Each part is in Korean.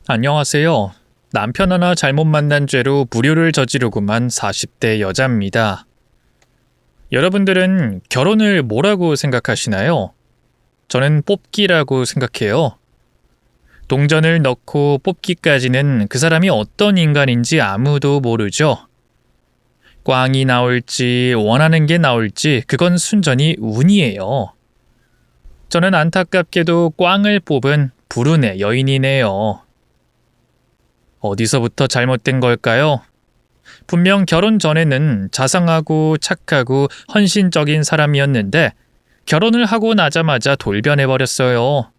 안녕하세요. 남편 하나 잘못 만난 죄로 불효를 저지르고만 40대 여자입니다. 여러분들은 결혼을 뭐라고 생각하시나요? 저는 뽑기라고 생각해요. 동전을 넣고 뽑기까지는 그 사람이 어떤 인간인지 아무도 모르죠. 꽝이 나올지 원하는 게 나올지 그건 순전히 운이에요. 저는 안타깝게도 꽝을 뽑은 불운의 여인이네요. 어디서부터 잘못된 걸까요? 분명 결혼 전에는 자상하고 착하고 헌신적인 사람이었는데 결혼을 하고 나자마자 돌변해버렸어요.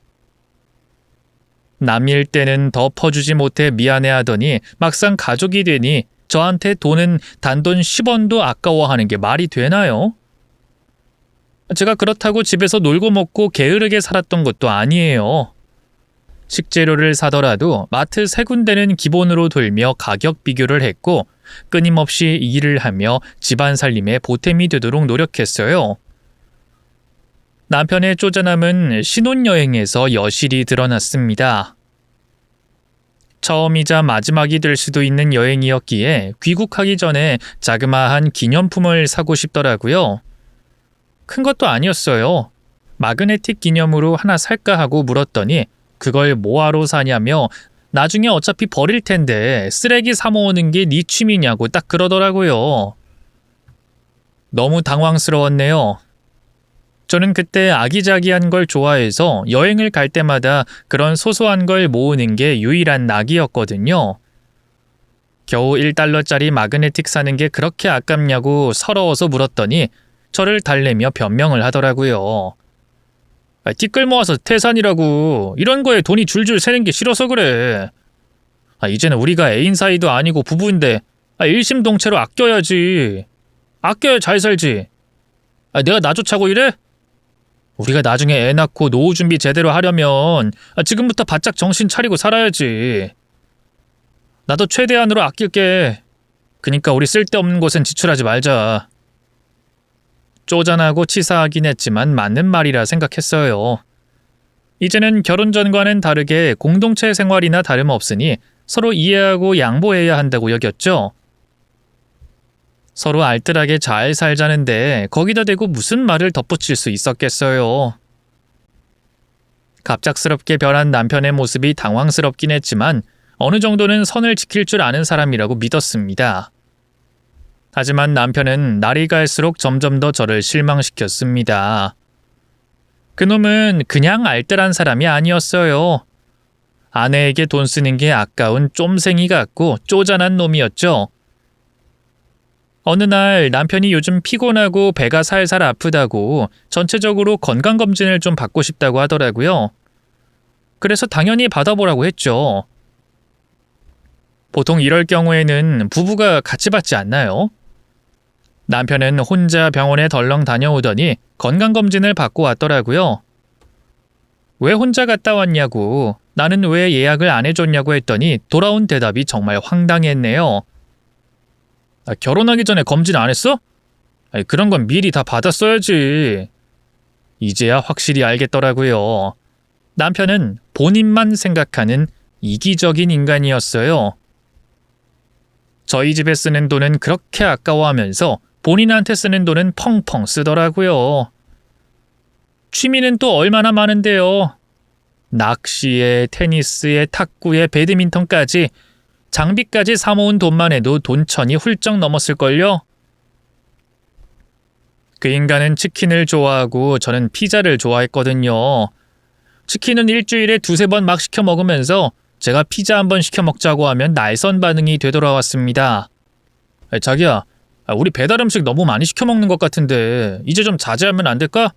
남일 때는 더 퍼주지 못해 미안해하더니 막상 가족이 되니 저한테 돈은 단돈 10원도 아까워하는 게 말이 되나요? 제가 그렇다고 집에서 놀고 먹고 게으르게 살았던 것도 아니에요. 식재료를 사더라도 마트 3군데는 기본으로 돌며 가격 비교를 했고 끊임없이 일을 하며 집안 살림에 보탬이 되도록 노력했어요. 남편의 쪼잔함은 신혼여행에서 여실히 드러났습니다. 처음이자 마지막이 될 수도 있는 여행이었기에 귀국하기 전에 자그마한 기념품을 사고 싶더라고요. 큰 것도 아니었어요. 마그네틱 기념으로 하나 살까 하고 물었더니 그걸 뭐하러 사냐며 나중에 어차피 버릴 텐데 쓰레기 사 모으는 게 네 취미냐고 딱 그러더라고요. 너무 당황스러웠네요. 저는 그때 아기자기한 걸 좋아해서 여행을 갈 때마다 그런 소소한 걸 모으는 게 유일한 낙이었거든요. 겨우 1달러짜리 마그네틱 사는 게 그렇게 아깝냐고 서러워서 물었더니 저를 달래며 변명을 하더라고요. 티끌 모아서 태산이라고. 이런 거에 돈이 줄줄 새는 게 싫어서 그래. 이제는 우리가 애인 사이도 아니고 부부인데 일심동체로 아껴야지. 아껴야 잘 살지. 내가 나조차고 이래? 우리가 나중에 애 낳고 노후 준비 제대로 하려면 지금부터 바짝 정신 차리고 살아야지. 나도 최대한으로 아낄게. 그니까 우리 쓸데없는 곳엔 지출하지 말자. 쪼잔하고 치사하긴 했지만 맞는 말이라 생각했어요. 이제는 결혼 전과는 다르게 공동체 생활이나 다름없으니 서로 이해하고 양보해야 한다고 여겼죠. 서로 알뜰하게 잘 살자는데 거기다 대고 무슨 말을 덧붙일 수 있었겠어요. 갑작스럽게 변한 남편의 모습이 당황스럽긴 했지만 어느 정도는 선을 지킬 줄 아는 사람이라고 믿었습니다. 하지만 남편은 날이 갈수록 점점 더 저를 실망시켰습니다. 그놈은 그냥 알뜰한 사람이 아니었어요. 아내에게 돈 쓰는 게 아까운 쫌생이 같고 쪼잔한 놈이었죠. 어느 날 남편이 요즘 피곤하고 배가 살살 아프다고 전체적으로 건강검진을 좀 받고 싶다고 하더라고요. 그래서 당연히 받아보라고 했죠. 보통 이럴 경우에는 부부가 같이 받지 않나요? 남편은 혼자 병원에 덜렁 다녀오더니 건강검진을 받고 왔더라고요. 왜 혼자 갔다 왔냐고, 나는 왜 예약을 안 해줬냐고 했더니 돌아온 대답이 정말 황당했네요. 결혼하기 전에 검진 안 했어? 그런 건 미리 다 받았어야지. 이제야 확실히 알겠더라고요. 남편은 본인만 생각하는 이기적인 인간이었어요. 저희 집에 쓰는 돈은 그렇게 아까워하면서 본인한테 쓰는 돈은 펑펑 쓰더라고요. 취미는 또 얼마나 많은데요. 낚시에, 테니스에, 탁구에, 배드민턴까지 장비까지 사모은 돈만 해도 돈천이 훌쩍 넘었을걸요. 그 인간은 치킨을 좋아하고 저는 피자를 좋아했거든요. 치킨은 일주일에 2-3번 막 시켜 먹으면서 제가 피자 한번 시켜 먹자고 하면 날선 반응이 되돌아왔습니다. 자기야, 우리 배달 음식 너무 많이 시켜 먹는 것 같은데 이제 좀 자제하면 안 될까?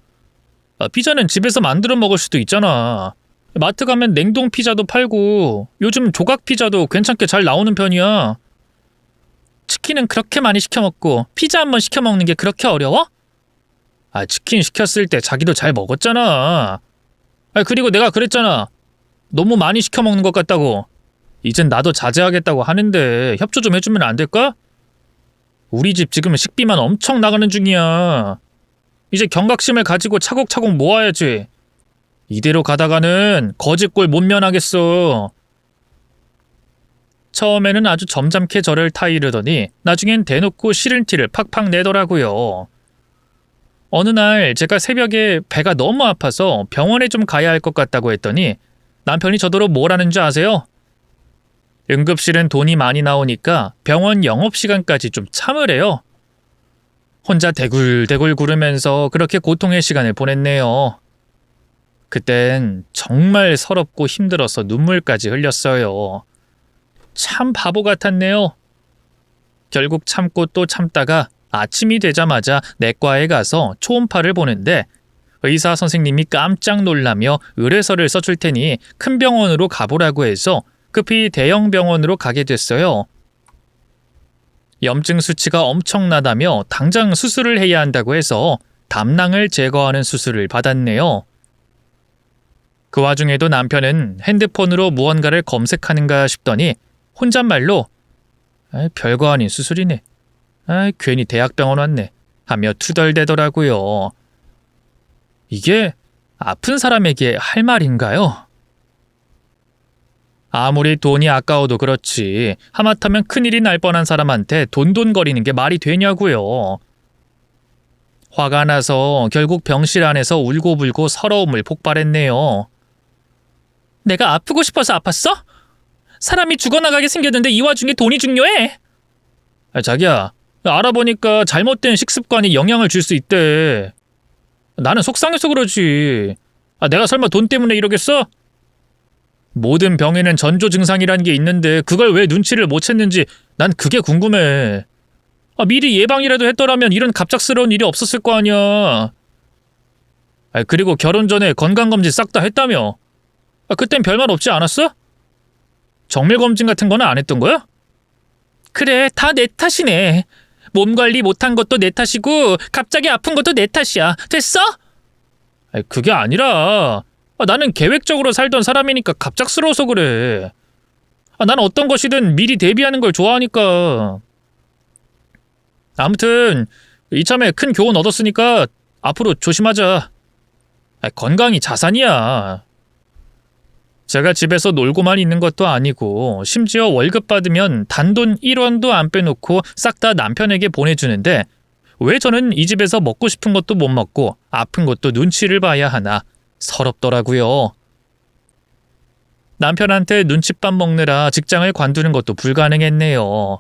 피자는 집에서 만들어 먹을 수도 있잖아. 마트 가면 냉동 피자도 팔고 요즘 조각 피자도 괜찮게 잘 나오는 편이야. 치킨은 그렇게 많이 시켜 먹고 피자 한번 시켜 먹는 게 그렇게 어려워? 치킨 시켰을 때 자기도 잘 먹었잖아. 그리고 내가 그랬잖아. 너무 많이 시켜 먹는 것 같다고. 이젠 나도 자제하겠다고 하는데 협조 좀 해주면 안 될까? 우리 집 지금 식비만 엄청 나가는 중이야. 이제 경각심을 가지고 차곡차곡 모아야지. 이대로 가다가는 거지꼴 못 면하겠어. 처음에는 아주 점잖게 저를 타이르더니 나중엔 대놓고 싫은 티를 팍팍 내더라고요. 어느 날 제가 새벽에 배가 너무 아파서 병원에 좀 가야 할 것 같다고 했더니 남편이 저더러 뭐라는 줄 아세요? 응급실은 돈이 많이 나오니까 병원 영업시간까지 좀 참으래요. 혼자 대굴대굴 구르면서 그렇게 고통의 시간을 보냈네요. 그땐 정말 서럽고 힘들어서 눈물까지 흘렸어요. 참 바보 같았네요. 결국 참고 또 참다가 아침이 되자마자 내과에 가서 초음파를 보는데 의사 선생님이 깜짝 놀라며 의뢰서를 써줄 테니 큰 병원으로 가보라고 해서 급히 대형 병원으로 가게 됐어요. 염증 수치가 엄청나다며 당장 수술을 해야 한다고 해서 담낭을 제거하는 수술을 받았네요. 그 와중에도 남편은 핸드폰으로 무언가를 검색하는가 싶더니 혼잣말로 별거 아닌 수술이네. 괜히 대학병원 왔네 하며 투덜대더라고요. 이게 아픈 사람에게 할 말인가요? 아무리 돈이 아까워도 그렇지 하마터면 큰일이 날 뻔한 사람한테 돈돈거리는 게 말이 되냐고요. 화가 나서 결국 병실 안에서 울고불고 서러움을 폭발했네요. 내가 아프고 싶어서 아팠어? 사람이 죽어나가게 생겼는데 이 와중에 돈이 중요해? 자기야, 알아보니까 잘못된 식습관이 영향을 줄 수 있대. 나는 속상해서 그러지. 내가 설마 돈 때문에 이러겠어? 모든 병에는 전조 증상이라는 게 있는데 그걸 왜 눈치를 못 챘는지 난 그게 궁금해. 미리 예방이라도 했더라면 이런 갑작스러운 일이 없었을 거 아니야. 그리고 결혼 전에 건강검진 싹 다 했다며. 그땐 별말 없지 않았어? 정밀검진 같은 거는 안 했던 거야? 그래, 다 내 탓이네. 몸 관리 못한 것도 내 탓이고 갑자기 아픈 것도 내 탓이야. 됐어? 그게 아니라 나는 계획적으로 살던 사람이니까 갑작스러워서 그래. 난 어떤 것이든 미리 대비하는 걸 좋아하니까. 아무튼 이참에 큰 교훈 얻었으니까 앞으로 조심하자. 건강이 자산이야. 제가 집에서 놀고만 있는 것도 아니고 심지어 월급 받으면 단돈 1원도 안 빼놓고 싹 다 남편에게 보내주는데 왜 저는 이 집에서 먹고 싶은 것도 못 먹고 아픈 것도 눈치를 봐야 하나 서럽더라고요. 남편한테 눈칫밥 먹느라 직장을 관두는 것도 불가능했네요.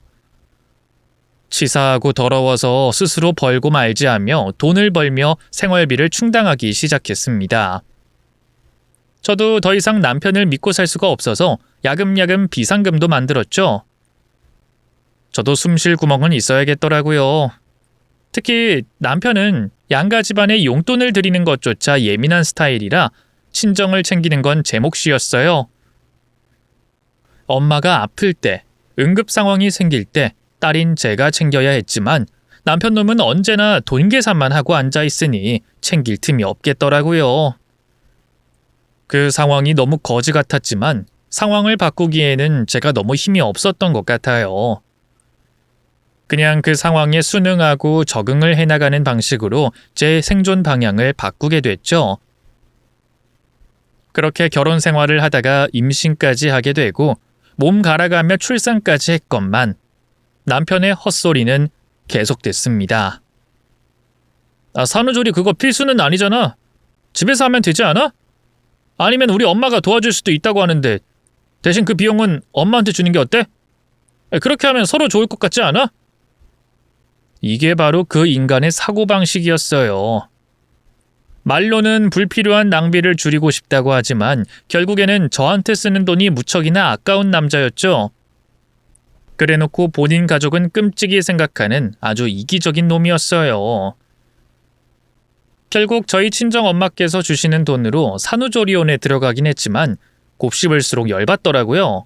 치사하고 더러워서 스스로 벌고 말지 하며 돈을 벌며 생활비를 충당하기 시작했습니다. 저도 더 이상 남편을 믿고 살 수가 없어서 야금야금 비상금도 만들었죠. 저도 숨 쉴 구멍은 있어야겠더라고요. 특히 남편은 양가 집안에 용돈을 드리는 것조차 예민한 스타일이라 친정을 챙기는 건 제 몫이었어요. 엄마가 아플 때, 응급 상황이 생길 때 딸인 제가 챙겨야 했지만 남편 놈은 언제나 돈 계산만 하고 앉아있으니 챙길 틈이 없겠더라고요. 그 상황이 너무 거지 같았지만 상황을 바꾸기에는 제가 너무 힘이 없었던 것 같아요. 그냥 그 상황에 순응하고 적응을 해나가는 방식으로 제 생존 방향을 바꾸게 됐죠. 그렇게 결혼 생활을 하다가 임신까지 하게 되고 몸 갈아가며 출산까지 했건만 남편의 헛소리는 계속됐습니다. 산후조리 그거 필수는 아니잖아. 집에서 하면 되지 않아? 아니면 우리 엄마가 도와줄 수도 있다고 하는데 대신 그 비용은 엄마한테 주는 게 어때? 그렇게 하면 서로 좋을 것 같지 않아? 이게 바로 그 인간의 사고방식이었어요. 말로는 불필요한 낭비를 줄이고 싶다고 하지만 결국에는 저한테 쓰는 돈이 무척이나 아까운 남자였죠. 그래놓고 본인 가족은 끔찍이 생각하는 아주 이기적인 놈이었어요. 결국 저희 친정엄마께서 주시는 돈으로 산후조리원에 들어가긴 했지만 곱씹을수록 열받더라고요.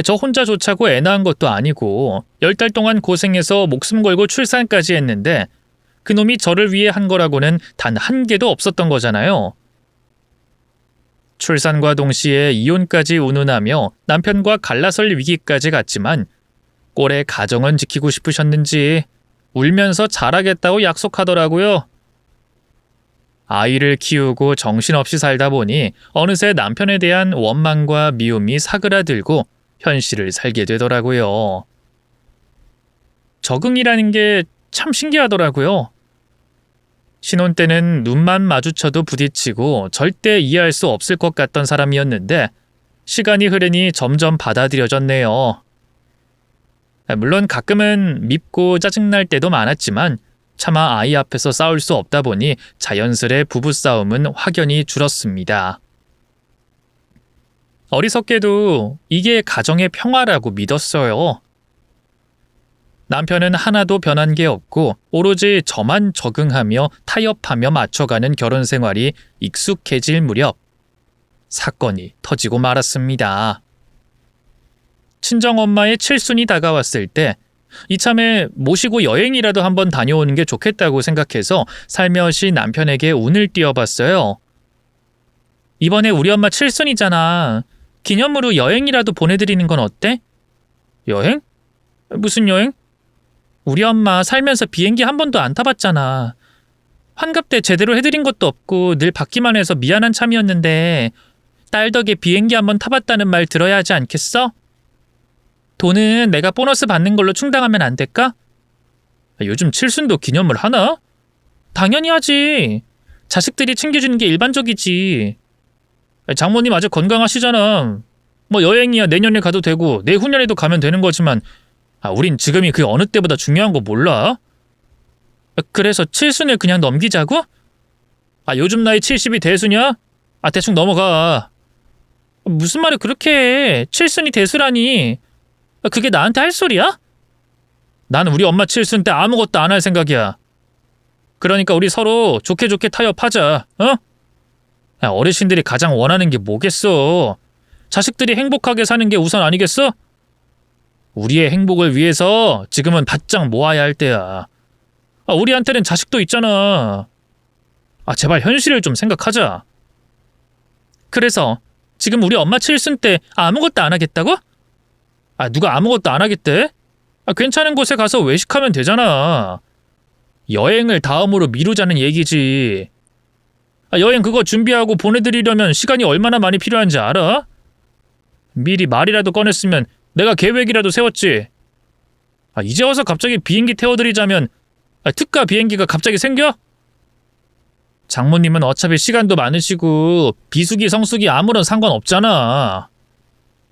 저 혼자 좋자고 애 낳은 것도 아니고 10달 동안 고생해서 목숨 걸고 출산까지 했는데 그놈이 저를 위해 한 거라고는 단 한 개도 없었던 거잖아요. 출산과 동시에 이혼까지 운운하며 남편과 갈라설 위기까지 갔지만 꼴의 가정은 지키고 싶으셨는지 울면서 잘하겠다고 약속하더라고요. 아이를 키우고 정신없이 살다 보니 어느새 남편에 대한 원망과 미움이 사그라들고 현실을 살게 되더라고요. 적응이라는 게 참 신기하더라고요. 신혼 때는 눈만 마주쳐도 부딪히고 절대 이해할 수 없을 것 같던 사람이었는데 시간이 흐르니 점점 받아들여졌네요. 물론 가끔은 밉고 짜증날 때도 많았지만 차마 아이 앞에서 싸울 수 없다 보니 자연스레 부부싸움은 확연히 줄었습니다. 어리석게도 이게 가정의 평화라고 믿었어요. 남편은 하나도 변한 게 없고 오로지 저만 적응하며 타협하며 맞춰가는 결혼 생활이 익숙해질 무렵 사건이 터지고 말았습니다. 친정엄마의 칠순이 다가왔을 때 이참에 모시고 여행이라도 한번 다녀오는 게 좋겠다고 생각해서 살며시 남편에게 운을 띄워봤어요. 이번에 우리 엄마 칠순이잖아. 기념으로 여행이라도 보내드리는 건 어때? 여행? 무슨 여행? 우리 엄마 살면서 비행기 한 번도 안 타봤잖아. 환갑 때 제대로 해드린 것도 없고 늘 받기만 해서 미안한 참이었는데 딸 덕에 비행기 한번 타봤다는 말 들어야 하지 않겠어? 돈은 내가 보너스 받는 걸로 충당하면 안 될까? 요즘 칠순도 기념을 하나? 당연히 하지. 자식들이 챙겨주는 게 일반적이지. 장모님 아직 건강하시잖아. 뭐 여행이야 내년에 가도 되고 내후년에도 가면 되는 거지만 우린 지금이 그 어느 때보다 중요한 거 몰라? 그래서 칠순을 그냥 넘기자고? 요즘 나이 70이 대수냐? 대충 넘어가. 무슨 말을 그렇게 해? 칠순이 대수라니. 그게 나한테 할 소리야? 난 우리 엄마 칠순 때 아무것도 안 할 생각이야. 그러니까 우리 서로 좋게 좋게 타협하자. 어르신들이 가장 원하는 게 뭐겠어? 자식들이 행복하게 사는 게 우선 아니겠어? 우리의 행복을 위해서 지금은 바짝 모아야 할 때야. 우리한테는 자식도 있잖아. 제발 현실을 좀 생각하자. 그래서 지금 우리 엄마 칠순 때 아무것도 안 하겠다고? 누가 아무것도 안 하겠대? 괜찮은 곳에 가서 외식하면 되잖아. 여행을 다음으로 미루자는 얘기지. 여행 그거 준비하고 보내드리려면 시간이 얼마나 많이 필요한지 알아? 미리 말이라도 꺼냈으면 내가 계획이라도 세웠지. 이제 와서 갑자기 비행기 태워드리자면 특가 비행기가 갑자기 생겨? 장모님은 어차피 시간도 많으시고 비수기 성수기 아무런 상관없잖아.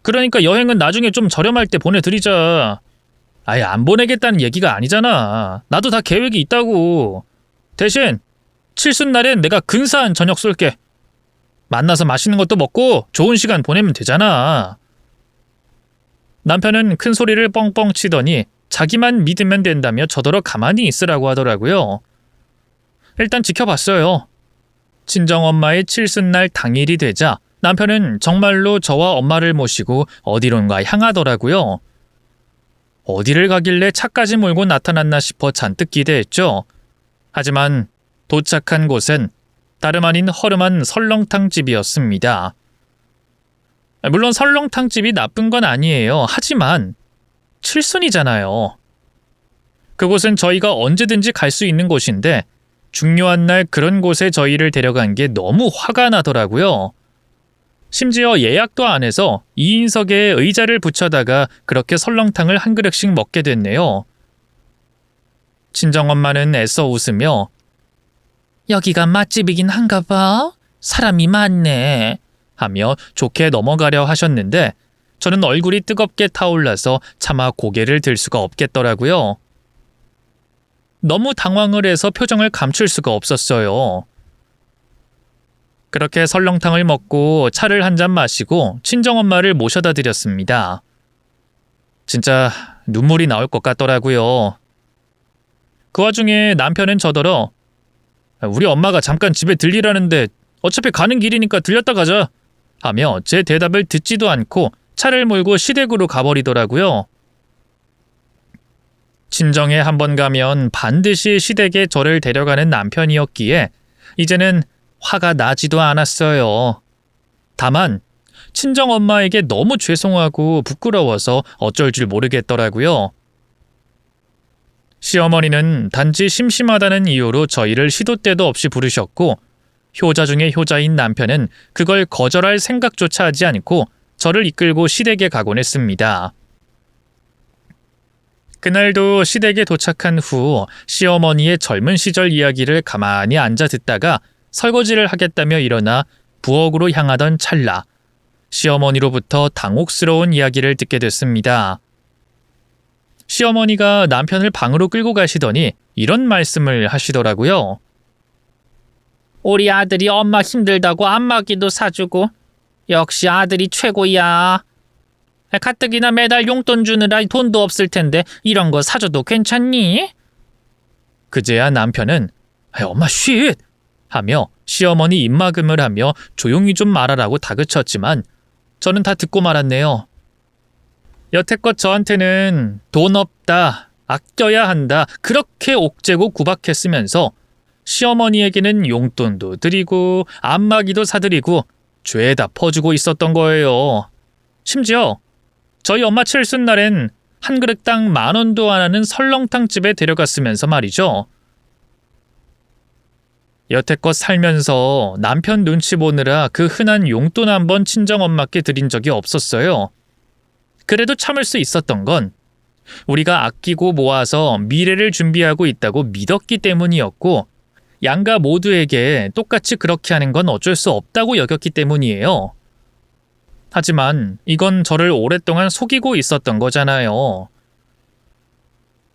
그러니까 여행은 나중에 좀 저렴할 때 보내드리자. 아예 안 보내겠다는 얘기가 아니잖아. 나도 다 계획이 있다고. 대신 칠순날엔 내가 근사한 저녁 쏠게. 만나서 맛있는 것도 먹고 좋은 시간 보내면 되잖아. 남편은 큰 소리를 뻥뻥 치더니 자기만 믿으면 된다며 저더러 가만히 있으라고 하더라고요. 일단 지켜봤어요. 친정엄마의 칠순날 당일이 되자 남편은 정말로 저와 엄마를 모시고 어디론가 향하더라고요. 어디를 가길래 차까지 몰고 나타났나 싶어 잔뜩 기대했죠. 하지만 도착한 곳은 다름 아닌 허름한 설렁탕집이었습니다. 물론 설렁탕집이 나쁜 건 아니에요. 하지만 칠순이잖아요. 그곳은 저희가 언제든지 갈 수 있는 곳인데 중요한 날 그런 곳에 저희를 데려간 게 너무 화가 나더라고요. 심지어 예약도 안 해서 2인석에 의자를 붙여다가 그렇게 설렁탕을 한 그릇씩 먹게 됐네요. 친정엄마는 애써 웃으며 여기가 맛집이긴 한가 봐. 사람이 많네. 하며 좋게 넘어가려 하셨는데 저는 얼굴이 뜨겁게 타올라서 차마 고개를 들 수가 없겠더라고요. 너무 당황을 해서 표정을 감출 수가 없었어요. 그렇게 설렁탕을 먹고 차를 한 잔 마시고 친정엄마를 모셔다 드렸습니다. 진짜 눈물이 나올 것 같더라고요. 그 와중에 남편은 저더러 우리 엄마가 잠깐 집에 들리라는데 어차피 가는 길이니까 들렸다 가자 하며 제 대답을 듣지도 않고 차를 몰고 시댁으로 가버리더라고요. 친정에 한번 가면 반드시 시댁에 저를 데려가는 남편이었기에 이제는 화가 나지도 않았어요. 다만 친정엄마에게 너무 죄송하고 부끄러워서 어쩔 줄 모르겠더라고요. 시어머니는 단지 심심하다는 이유로 저희를 시도 때도 없이 부르셨고 효자 중에 효자인 남편은 그걸 거절할 생각조차 하지 않고 저를 이끌고 시댁에 가곤 했습니다. 그날도 시댁에 도착한 후 시어머니의 젊은 시절 이야기를 가만히 앉아 듣다가 설거지를 하겠다며 일어나 부엌으로 향하던 찰나 시어머니로부터 당혹스러운 이야기를 듣게 됐습니다. 시어머니가 남편을 방으로 끌고 가시더니 이런 말씀을 하시더라고요. 우리 아들이 엄마 힘들다고 안마기도 사주고 역시 아들이 최고야. 가뜩이나 매달 용돈 주느라 돈도 없을 텐데 이런 거 사줘도 괜찮니? 그제야 남편은 엄마 쉿! 하며 시어머니 입막음을 하며 조용히 좀 말하라고 다그쳤지만 저는 다 듣고 말았네요. 여태껏 저한테는 돈 없다, 아껴야 한다 그렇게 옥죄고 구박했으면서 시어머니에게는 용돈도 드리고 안마기도 사드리고 죄다 퍼주고 있었던 거예요. 심지어 저희 엄마 칠순날엔 한 그릇당 10,000원도 안 하는 설렁탕집에 데려갔으면서 말이죠. 여태껏 살면서 남편 눈치 보느라 그 흔한 용돈 한 번 친정엄마께 드린 적이 없었어요. 그래도 참을 수 있었던 건 우리가 아끼고 모아서 미래를 준비하고 있다고 믿었기 때문이었고 양가 모두에게 똑같이 그렇게 하는 건 어쩔 수 없다고 여겼기 때문이에요. 하지만 이건 저를 오랫동안 속이고 있었던 거잖아요.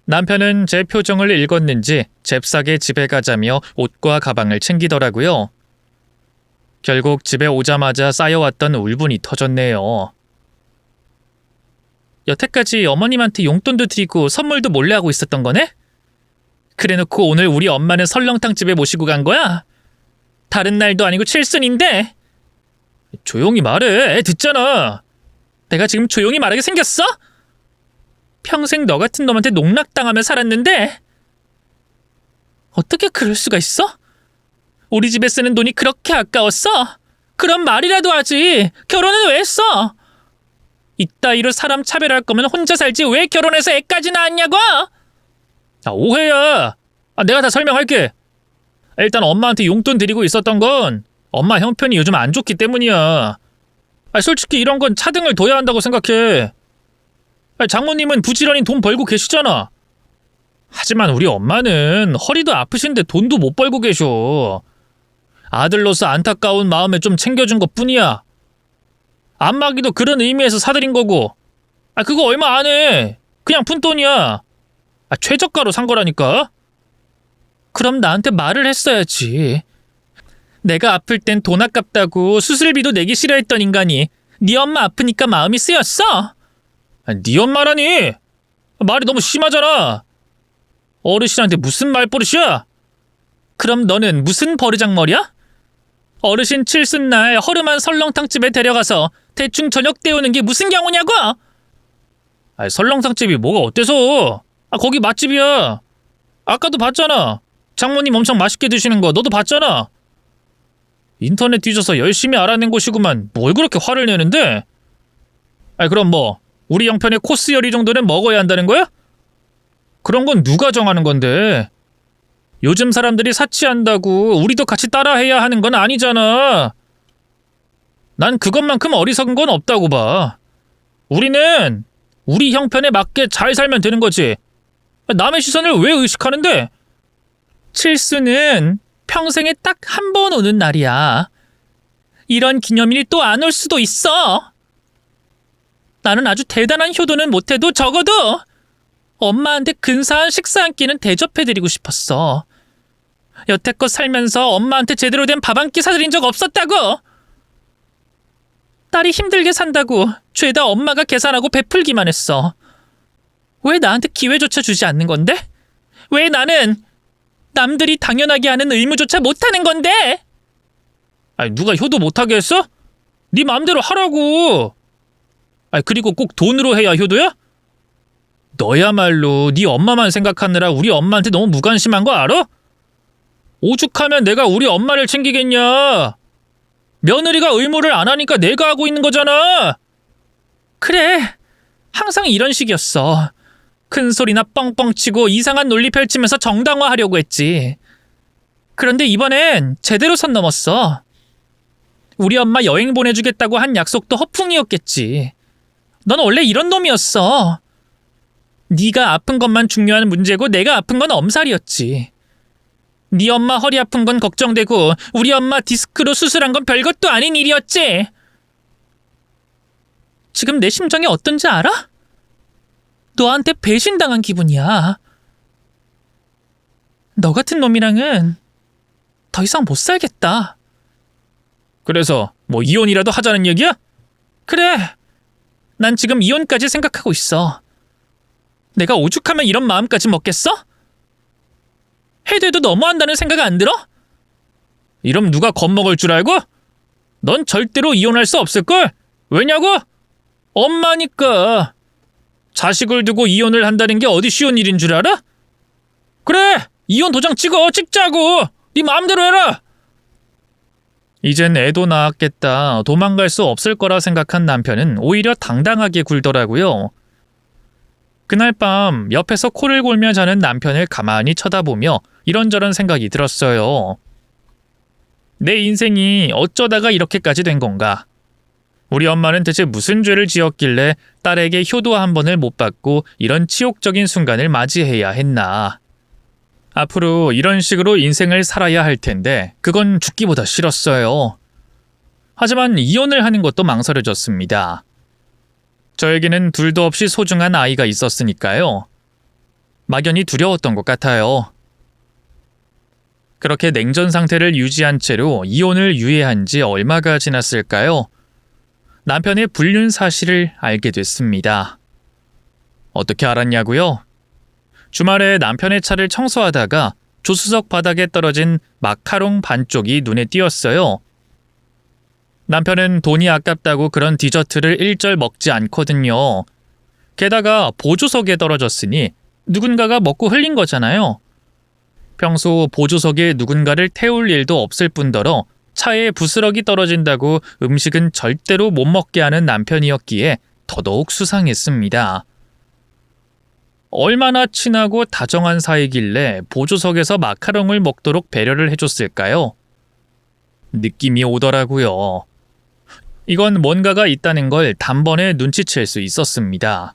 남편은 제 표정을 읽었는지 잽싸게 집에 가자며 옷과 가방을 챙기더라고요. 결국 집에 오자마자 쌓여왔던 울분이 터졌네요. 여태까지 어머님한테 용돈도 드리고 선물도 몰래 하고 있었던 거네? 그래놓고 오늘 우리 엄마는 설렁탕집에 모시고 간 거야? 다른 날도 아니고 칠순인데? 조용히 말해. 애 듣잖아. 내가 지금 조용히 말하게 생겼어? 평생 너 같은 놈한테 농락당하며 살았는데 어떻게 그럴 수가 있어? 우리 집에 쓰는 돈이 그렇게 아까웠어? 그럼 말이라도 하지. 결혼은 왜 했어? 이따위로 사람 차별할 거면 혼자 살지 왜 결혼해서 애까지 낳았냐고? 오해야. 내가 다 설명할게. 일단 엄마한테 용돈 드리고 있었던 건 엄마 형편이 요즘 안 좋기 때문이야. 솔직히 이런 건 차등을 둬야 한다고 생각해. 장모님은 부지런히 돈 벌고 계시잖아. 하지만 우리 엄마는 허리도 아프신데 돈도 못 벌고 계셔. 아들로서 안타까운 마음에 좀 챙겨준 것뿐이야. 안마기도 그런 의미에서 사드린 거고. 그거 얼마 안 해. 그냥 푼돈이야. 최저가로 산 거라니까. 그럼 나한테 말을 했어야지. 내가 아플 땐 돈 아깝다고 수술비도 내기 싫어했던 인간이 네 엄마 아프니까 마음이 쓰였어? 네 엄마라니? 말이 너무 심하잖아. 어르신한테 무슨 말버릇이야? 그럼 너는 무슨 버르장머리야? 어르신 칠순날 허름한 설렁탕집에 데려가서 대충 저녁 때우는 게 무슨 경우냐고? 설렁탕집이 뭐가 어때서? 거기 맛집이야. 아까도 봤잖아. 장모님 엄청 맛있게 드시는 거 너도 봤잖아. 인터넷 뒤져서 열심히 알아낸 곳이구만. 뭘 그렇게 화를 내는데? 그럼 뭐 우리 형편의 코스 요리 정도는 먹어야 한다는 거야? 그런 건 누가 정하는 건데? 요즘 사람들이 사치한다고 우리도 같이 따라해야 하는 건 아니잖아. 난 그것만큼 어리석은 건 없다고 봐. 우리는 우리 형편에 맞게 잘 살면 되는 거지. 남의 시선을 왜 의식하는데? 칠수는 평생에 딱 한 번 오는 날이야. 이런 기념일이 또 안 올 수도 있어. 나는 아주 대단한 효도는 못해도 적어도 엄마한테 근사한 식사 한 끼는 대접해드리고 싶었어. 여태껏 살면서 엄마한테 제대로 된 밥 한 끼 사드린 적 없었다고. 딸이 힘들게 산다고 죄다 엄마가 계산하고 베풀기만 했어. 왜 나한테 기회조차 주지 않는 건데? 왜 나는 남들이 당연하게 하는 의무조차 못하는 건데? 누가 효도 못하게 했어? 네 마음대로 하라고. 그리고 꼭 돈으로 해야 효도야? 너야말로 네 엄마만 생각하느라 우리 엄마한테 너무 무관심한 거 알아? 오죽하면 내가 우리 엄마를 챙기겠냐. 며느리가 의무를 안 하니까 내가 하고 있는 거잖아. 그래, 항상 이런 식이었어. 큰 소리나 뻥뻥 치고 이상한 논리 펼치면서 정당화하려고 했지. 그런데 이번엔 제대로 선 넘었어. 우리 엄마 여행 보내주겠다고 한 약속도 허풍이었겠지. 넌 원래 이런 놈이었어. 네가 아픈 것만 중요한 문제고 내가 아픈 건 엄살이었지. 네 엄마 허리 아픈 건 걱정되고 우리 엄마 디스크로 수술한 건 별것도 아닌 일이었지. 지금 내 심정이 어떤지 알아? 너한테 배신당한 기분이야. 너 같은 놈이랑은 더 이상 못 살겠다. 그래서 뭐 이혼이라도 하자는 얘기야? 그래. 난 지금 이혼까지 생각하고 있어. 내가 오죽하면 이런 마음까지 먹겠어? 해도 해도 너무한다는 생각 안 들어? 이럼 누가 겁먹을 줄 알고? 넌 절대로 이혼할 수 없을걸? 왜냐고? 엄마니까. 자식을 두고 이혼을 한다는 게 어디 쉬운 일인 줄 알아? 그래! 이혼 도장 찍자고! 네 마음대로 해라! 이젠 애도 낳았겠다. 도망갈 수 없을 거라 생각한 남편은 오히려 당당하게 굴더라고요. 그날 밤 옆에서 코를 골며 자는 남편을 가만히 쳐다보며 이런저런 생각이 들었어요. 내 인생이 어쩌다가 이렇게까지 된 건가? 우리 엄마는 대체 무슨 죄를 지었길래 딸에게 효도 한 번을 못 받고 이런 치욕적인 순간을 맞이해야 했나? 앞으로 이런 식으로 인생을 살아야 할 텐데 그건 죽기보다 싫었어요. 하지만 이혼을 하는 것도 망설여졌습니다. 저에게는 둘도 없이 소중한 아이가 있었으니까요. 막연히 두려웠던 것 같아요. 그렇게 냉전 상태를 유지한 채로 이혼을 유예한 지 얼마가 지났을까요? 남편의 불륜 사실을 알게 됐습니다. 어떻게 알았냐고요? 주말에 남편의 차를 청소하다가 조수석 바닥에 떨어진 마카롱 반쪽이 눈에 띄었어요. 남편은 돈이 아깝다고 그런 디저트를 일절 먹지 않거든요. 게다가 보조석에 떨어졌으니 누군가가 먹고 흘린 거잖아요. 평소 보조석에 누군가를 태울 일도 없을 뿐더러 차에 부스러기 떨어진다고 음식은 절대로 못 먹게 하는 남편이었기에 더더욱 수상했습니다. 얼마나 친하고 다정한 사이길래 보조석에서 마카롱을 먹도록 배려를 해줬을까요? 느낌이 오더라고요. 이건 뭔가가 있다는 걸 단번에 눈치챌 수 있었습니다.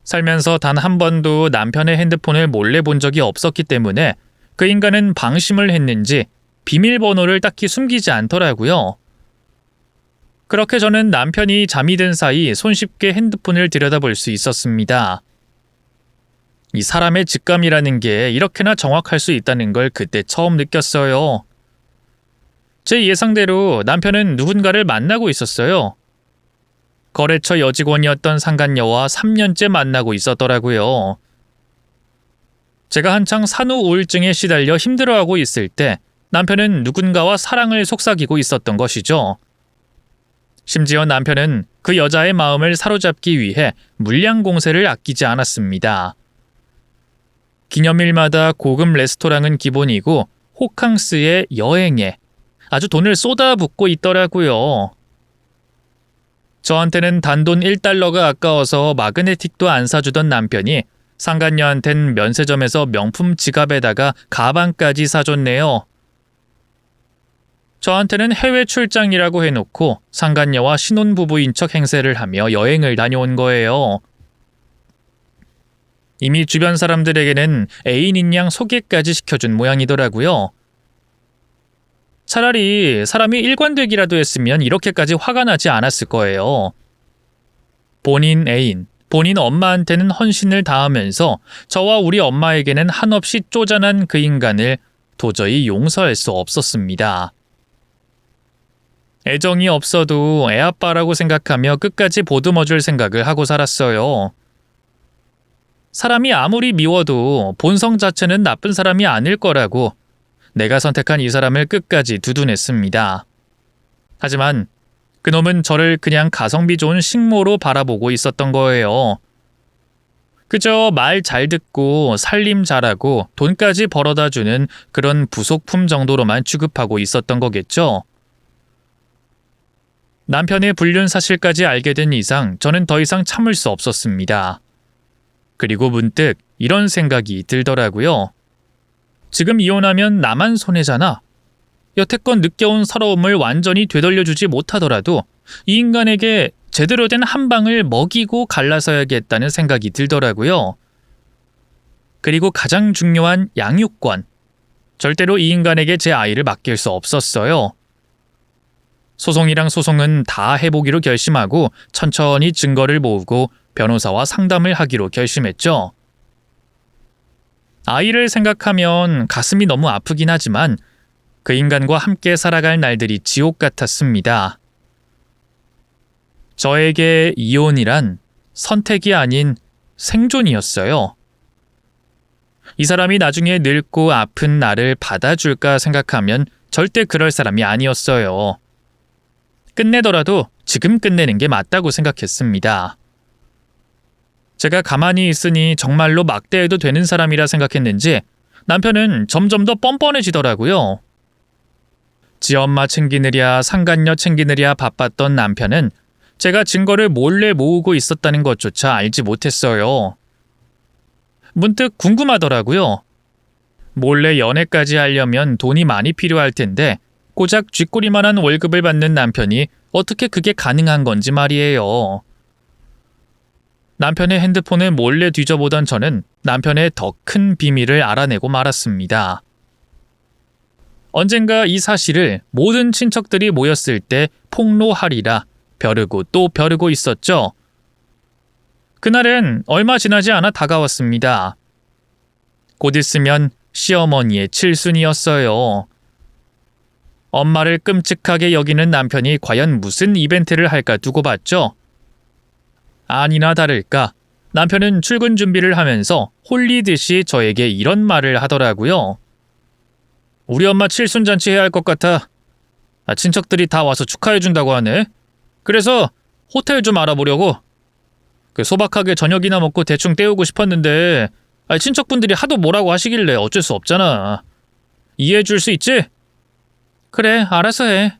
살면서 단 한 번도 남편의 핸드폰을 몰래 본 적이 없었기 때문에 그 인간은 방심을 했는지 비밀번호를 딱히 숨기지 않더라고요. 그렇게 저는 남편이 잠이 든 사이 손쉽게 핸드폰을 들여다볼 수 있었습니다. 이 사람의 직감이라는 게 이렇게나 정확할 수 있다는 걸 그때 처음 느꼈어요. 제 예상대로 남편은 누군가를 만나고 있었어요. 거래처 여직원이었던 상간녀와 3년째 만나고 있었더라고요. 제가 한창 산후 우울증에 시달려 힘들어하고 있을 때 남편은 누군가와 사랑을 속삭이고 있었던 것이죠. 심지어 남편은 그 여자의 마음을 사로잡기 위해 물량 공세를 아끼지 않았습니다. 기념일마다 고급 레스토랑은 기본이고 호캉스에 여행에 아주 돈을 쏟아붓고 있더라고요. 저한테는 단돈 1달러가 아까워서 마그네틱도 안 사주던 남편이 상간녀한텐 면세점에서 명품 지갑에다가 가방까지 사줬네요. 저한테는 해외 출장이라고 해놓고 상간녀와 신혼부부인 척 행세를 하며 여행을 다녀온 거예요. 이미 주변 사람들에게는 애인인 양 소개까지 시켜준 모양이더라고요. 차라리 사람이 일관되기라도 했으면 이렇게까지 화가 나지 않았을 거예요. 본인 애인, 본인 엄마한테는 헌신을 다하면서 저와 우리 엄마에게는 한없이 쪼잔한 그 인간을 도저히 용서할 수 없었습니다. 애정이 없어도 애아빠라고 생각하며 끝까지 보듬어줄 생각을 하고 살았어요. 사람이 아무리 미워도 본성 자체는 나쁜 사람이 아닐 거라고 내가 선택한 이 사람을 끝까지 두둔했습니다. 하지만 그놈은 저를 그냥 가성비 좋은 식모로 바라보고 있었던 거예요. 그저 말 잘 듣고 살림 잘하고 돈까지 벌어다 주는 그런 부속품 정도로만 취급하고 있었던 거겠죠. 남편의 불륜 사실까지 알게 된 이상 저는 더 이상 참을 수 없었습니다. 그리고 문득 이런 생각이 들더라고요. 지금 이혼하면 나만 손해잖아. 여태껏 느껴온 서러움을 완전히 되돌려주지 못하더라도 이 인간에게 제대로 된 한 방을 먹이고 갈라서야겠다는 생각이 들더라고요. 그리고 가장 중요한 양육권. 절대로 이 인간에게 제 아이를 맡길 수 없었어요. 소송이랑 소송은 다 해보기로 결심하고 천천히 증거를 모으고 변호사와 상담을 하기로 결심했죠. 아이를 생각하면 가슴이 너무 아프긴 하지만 그 인간과 함께 살아갈 날들이 지옥 같았습니다. 저에게 이혼이란 선택이 아닌 생존이었어요. 이 사람이 나중에 늙고 아픈 나를 받아줄까 생각하면 절대 그럴 사람이 아니었어요. 끝내더라도 지금 끝내는 게 맞다고 생각했습니다. 제가 가만히 있으니 정말로 막대해도 되는 사람이라 생각했는지 남편은 점점 더 뻔뻔해지더라고요. 지엄마 챙기느랴 상간녀 챙기느랴 바빴던 남편은 제가 증거를 몰래 모으고 있었다는 것조차 알지 못했어요. 문득 궁금하더라고요. 몰래 연애까지 하려면 돈이 많이 필요할 텐데 고작 쥐꼬리만한 월급을 받는 남편이 어떻게 그게 가능한 건지 말이에요. 남편의 핸드폰을 몰래 뒤져보던 저는 남편의 더 큰 비밀을 알아내고 말았습니다. 언젠가 이 사실을 모든 친척들이 모였을 때 폭로하리라 벼르고 또 벼르고 있었죠. 그날은 얼마 지나지 않아 다가왔습니다. 곧 있으면 시어머니의 칠순이었어요. 엄마를 끔찍하게 여기는 남편이 과연 무슨 이벤트를 할까 두고 봤죠. 아니나 다를까 남편은 출근 준비를 하면서 홀리듯이 저에게 이런 말을 하더라고요. 우리 엄마 칠순잔치 해야 할 것 같아. 친척들이 다 와서 축하해준다고 하네. 그래서 호텔 좀 알아보려고. 소박하게 저녁이나 먹고 대충 때우고 싶었는데 친척분들이 하도 뭐라고 하시길래 어쩔 수 없잖아. 이해해줄 수 있지? 그래, 알아서 해.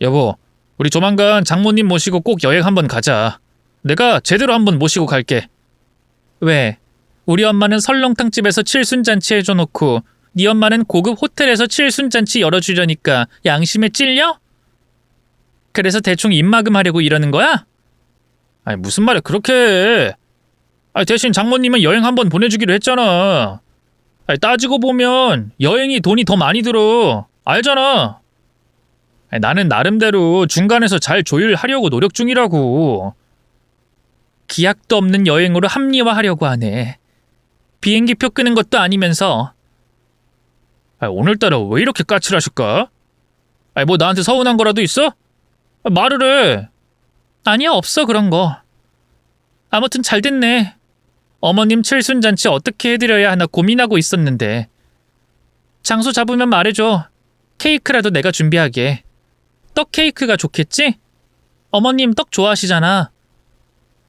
여보, 우리 조만간 장모님 모시고 꼭 여행 한번 가자. 내가 제대로 한번 모시고 갈게. 왜? 우리 엄마는 설렁탕집에서 칠순잔치 해줘놓고 네 엄마는 고급 호텔에서 칠순잔치 열어주려니까 양심에 찔려? 그래서 대충 입막음 하려고 이러는 거야? 무슨 말을 그렇게 해. 대신 장모님은 여행 한번 보내주기로 했잖아. 따지고 보면 여행이 돈이 더 많이 들어. 알잖아. 나는 나름대로 중간에서 잘 조율하려고 노력 중이라고. 기약도 없는 여행으로 합리화하려고 하네. 비행기표 끄는 것도 아니면서. 오늘따라 왜 이렇게 까칠하실까? 뭐 나한테 서운한 거라도 있어? 말을 해. 아니야, 없어 그런 거. 아무튼 잘 됐네. 어머님 칠순잔치 어떻게 해드려야 하나 고민하고 있었는데. 장소 잡으면 말해줘. 케이크라도 내가 준비하게. 떡 케이크가 좋겠지? 어머님 떡 좋아하시잖아.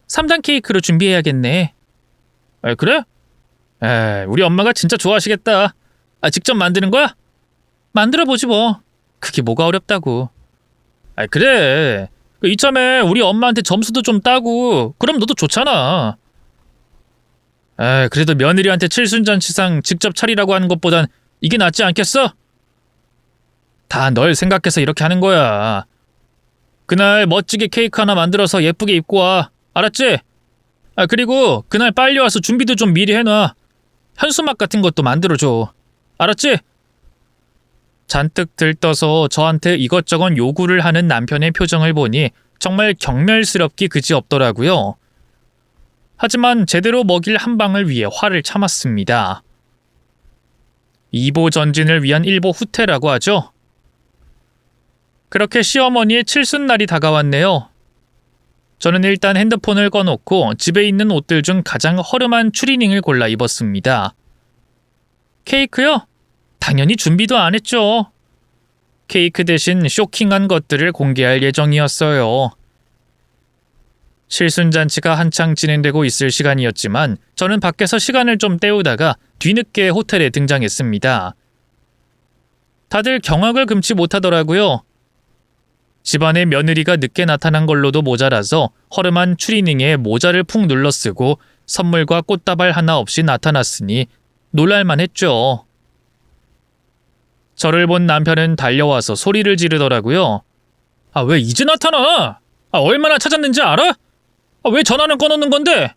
3단 케이크로 준비해야겠네. 그래? 우리 엄마가 진짜 좋아하시겠다. 직접 만드는 거야? 만들어보지 뭐. 그게 뭐가 어렵다고. 그래. 이참에 우리 엄마한테 점수도 좀 따고 그럼 너도 좋잖아. 그래도 며느리한테 칠순잔치상 직접 차리라고 하는 것보단 이게 낫지 않겠어? 다 널 생각해서 이렇게 하는 거야. 그날 멋지게 케이크 하나 만들어서 예쁘게 입고 와. 알았지? 그리고 그날 빨리 와서 준비도 좀 미리 해놔. 현수막 같은 것도 만들어줘. 알았지? 잔뜩 들떠서 저한테 이것저것 요구를 하는 남편의 표정을 보니 정말 경멸스럽기 그지없더라고요. 하지만 제대로 먹일 한 방을 위해 화를 참았습니다. 2보 전진을 위한 1보 후퇴라고 하죠. 그렇게 시어머니의 칠순날이 다가왔네요. 저는 일단 핸드폰을 꺼놓고 집에 있는 옷들 중 가장 허름한 추리닝을 골라 입었습니다. 케이크요? 당연히 준비도 안 했죠. 케이크 대신 쇼킹한 것들을 공개할 예정이었어요. 칠순잔치가 한창 진행되고 있을 시간이었지만 저는 밖에서 시간을 좀 때우다가 뒤늦게 호텔에 등장했습니다. 다들 경악을 금치 못하더라고요. 집안에 며느리가 늦게 나타난 걸로도 모자라서 허름한 추리닝에 모자를 푹 눌러쓰고 선물과 꽃다발 하나 없이 나타났으니 놀랄만 했죠. 저를 본 남편은 달려와서 소리를 지르더라고요. 아, 왜 이제 나타나? 아, 얼마나 찾았는지 알아? 아, 왜 전화는 꺼놓는 건데?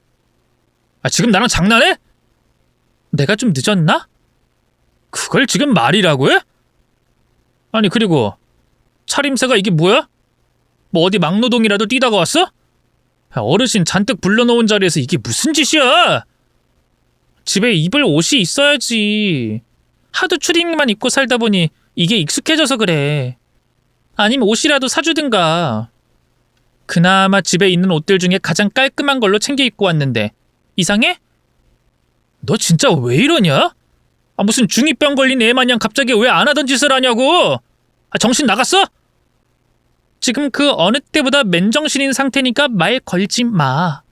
아, 지금 나랑 장난해? 내가 좀 늦었나? 그걸 지금 말이라고 해? 아니, 그리고 차림새가 이게 뭐야? 뭐 어디 막노동이라도 뛰다가 왔어? 아, 어르신 잔뜩 불러놓은 자리에서 이게 무슨 짓이야? 집에 입을 옷이 있어야지. 하도 추리닝만 입고 살다 보니 이게 익숙해져서 그래. 아니면 옷이라도 사주든가. 그나마 집에 있는 옷들 중에 가장 깔끔한 걸로 챙겨 입고 왔는데 이상해? 너 진짜 왜 이러냐? 아, 무슨 중2병 걸린 애 마냥 갑자기 왜 안 하던 짓을 하냐고? 아, 정신 나갔어? 지금 그 어느 때보다 맨정신인 상태니까 말 걸지 마.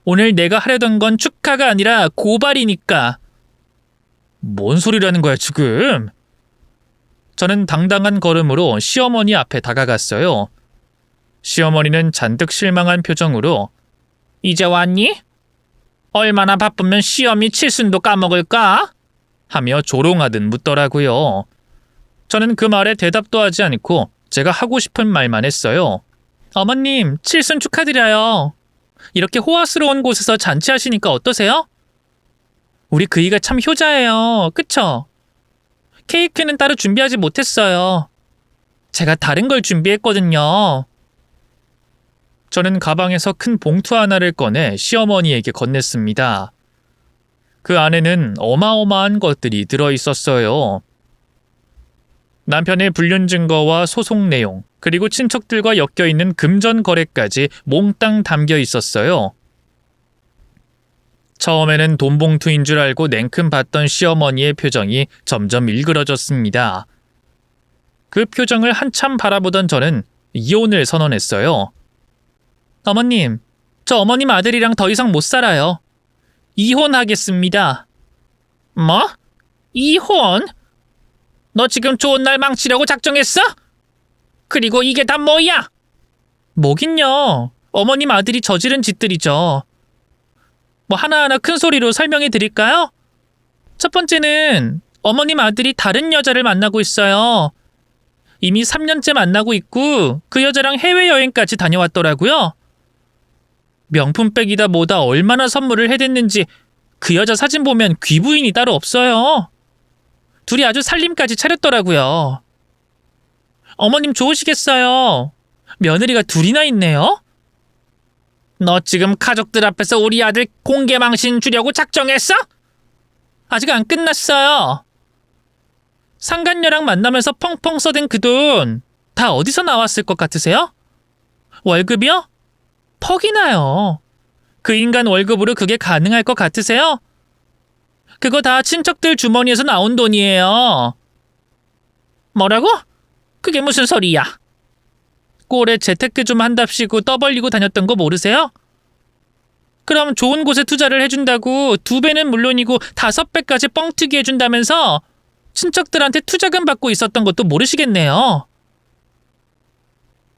오늘 내가 하려던 건 축하가 아니라 고발이니까. 뭔 소리라는 거야 지금? 저는 당당한 걸음으로 시어머니 앞에 다가갔어요. 시어머니는 잔뜩 실망한 표정으로 이제 왔니? 얼마나 바쁘면 시험이 칠순도 까먹을까? 하며 조롱하듯 묻더라고요. 저는 그 말에 대답도 하지 않고 제가 하고 싶은 말만 했어요. 어머님, 칠순 축하드려요. 이렇게 호화스러운 곳에서 잔치하시니까 어떠세요? 우리 그이가 참 효자예요. 그쵸? 케이크는 따로 준비하지 못했어요. 제가 다른 걸 준비했거든요. 저는 가방에서 큰 봉투 하나를 꺼내 시어머니에게 건넸습니다. 그 안에는 어마어마한 것들이 들어있었어요. 남편의 불륜 증거와 소송 내용, 그리고 친척들과 엮여있는 금전 거래까지 몽땅 담겨 있었어요. 처음에는 돈 봉투인 줄 알고 냉큼 봤던 시어머니의 표정이 점점 일그러졌습니다. 그 표정을 한참 바라보던 저는 이혼을 선언했어요. 어머님, 저 어머님 아들이랑 더 이상 못 살아요. 이혼하겠습니다. 뭐? 이혼? 너 지금 좋은 날 망치려고 작정했어? 그리고 이게 다 뭐야? 뭐긴요. 어머님 아들이 저지른 짓들이죠. 뭐 하나하나 큰 소리로 설명해 드릴까요? 첫 번째는 어머님 아들이 다른 여자를 만나고 있어요. 이미 3년째 만나고 있고 그 여자랑 해외여행까지 다녀왔더라고요. 명품백이다 뭐다 얼마나 선물을 해댔는지 그 여자 사진 보면 귀부인이 따로 없어요. 둘이 아주 살림까지 차렸더라고요. 어머님 좋으시겠어요. 며느리가 둘이나 있네요. 너 지금 가족들 앞에서 우리 아들 공개망신 주려고 작정했어? 아직 안 끝났어요. 상간녀랑 만나면서 펑펑 써댄 그 돈 다 어디서 나왔을 것 같으세요? 월급이요? 퍽이나요. 그 인간 월급으로 그게 가능할 것 같으세요? 그거 다 친척들 주머니에서 나온 돈이에요. 뭐라고? 그게 무슨 소리야? 꼴에 재테크 좀 한답시고 떠벌리고 다녔던 거 모르세요? 그럼 좋은 곳에 투자를 해준다고 2배는 물론이고 5배까지 뻥튀기 해준다면서 친척들한테 투자금 받고 있었던 것도 모르시겠네요.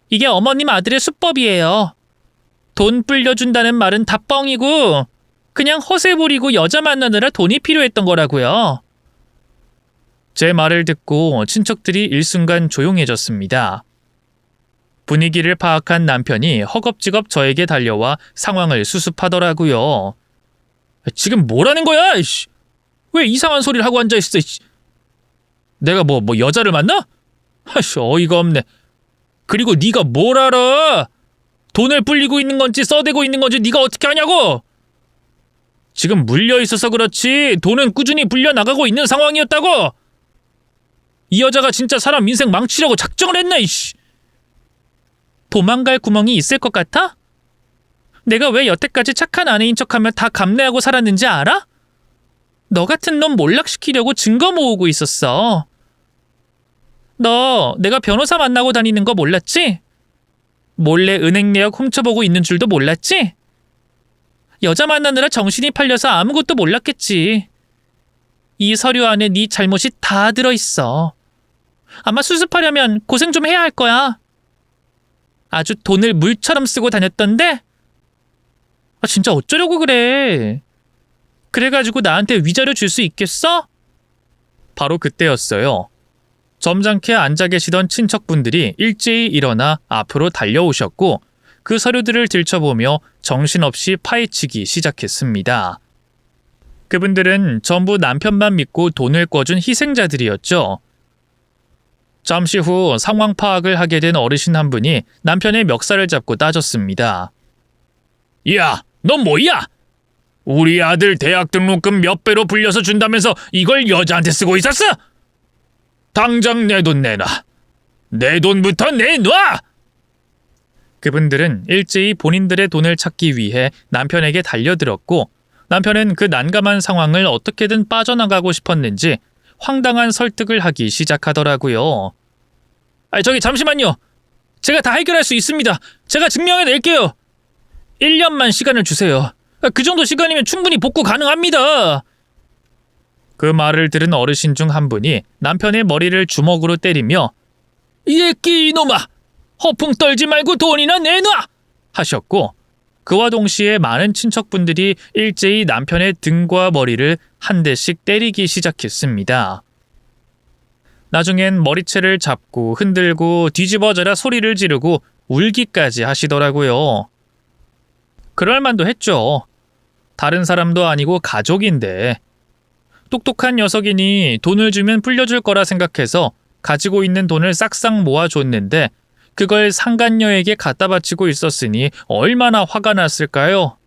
이게 어머님 아들의 수법이에요. 돈 불려준다는 말은 다 뻥이고 그냥 허세 부리고 여자 만나느라 돈이 필요했던 거라고요. 제 말을 듣고 친척들이 일순간 조용해졌습니다. 분위기를 파악한 남편이 허겁지겁 저에게 달려와 상황을 수습하더라고요. 지금 뭐라는 거야? 이씨. 왜 이상한 소리를 하고 앉아있어? 이씨. 내가 뭐 여자를 만나? 아이씨, 어이가 없네. 그리고 네가 뭘 알아? 돈을 불리고 있는 건지 써대고 있는 건지 네가 어떻게 아냐고? 지금 물려있어서 그렇지 돈은 꾸준히 불려나가고 있는 상황이었다고! 이 여자가 진짜 사람 인생 망치려고 작정을 했네, 이씨. 도망갈 구멍이 있을 것 같아? 내가 왜 여태까지 착한 아내인 척하며 다 감내하고 살았는지 알아? 너 같은 놈 몰락시키려고 증거 모으고 있었어. 너 내가 변호사 만나고 다니는 거 몰랐지? 몰래 은행 내역 훔쳐보고 있는 줄도 몰랐지? 여자 만나느라 정신이 팔려서 아무것도 몰랐겠지. 이 서류 안에 네 잘못이 다 들어있어. 아마 수습하려면 고생 좀 해야 할 거야. 아주 돈을 물처럼 쓰고 다녔던데? 아, 진짜 어쩌려고 그래. 그래가지고 나한테 위자료 줄 수 있겠어? 바로 그때였어요. 점잖게 앉아 계시던 친척분들이 일제히 일어나 앞으로 달려오셨고 그 서류들을 들춰보며 정신없이 파헤치기 시작했습니다. 그분들은 전부 남편만 믿고 돈을 꿔준 희생자들이었죠. 잠시 후 상황 파악을 하게 된 어르신 한 분이 남편의 멱살을 잡고 따졌습니다. 야, 넌 뭐야? 우리 아들 대학 등록금 몇 배로 불려서 준다면서 이걸 여자한테 쓰고 있었어? 당장 내 돈 내놔. 내 돈부터 내놔! 그분들은 일제히 본인들의 돈을 찾기 위해 남편에게 달려들었고 남편은 그 난감한 상황을 어떻게든 빠져나가고 싶었는지 황당한 설득을 하기 시작하더라고요. 저기 잠시만요. 제가 다 해결할 수 있습니다. 제가 증명해낼게요. 1년만 시간을 주세요. 그 정도 시간이면 충분히 복구 가능합니다. 그 말을 들은 어르신 중 한 분이 남편의 머리를 주먹으로 때리며 이 새끼 이놈아! 허풍 떨지 말고 돈이나 내놔! 하셨고 그와 동시에 많은 친척분들이 일제히 남편의 등과 머리를 한 대씩 때리기 시작했습니다. 나중엔 머리채를 잡고 흔들고 뒤집어져라 소리를 지르고 울기까지 하시더라고요. 그럴 만도 했죠. 다른 사람도 아니고 가족인데 똑똑한 녀석이니 돈을 주면 풀려줄 거라 생각해서 가지고 있는 돈을 싹싹 모아줬는데 그걸 상간녀에게 갖다 바치고 있었으니 얼마나 화가 났을까요?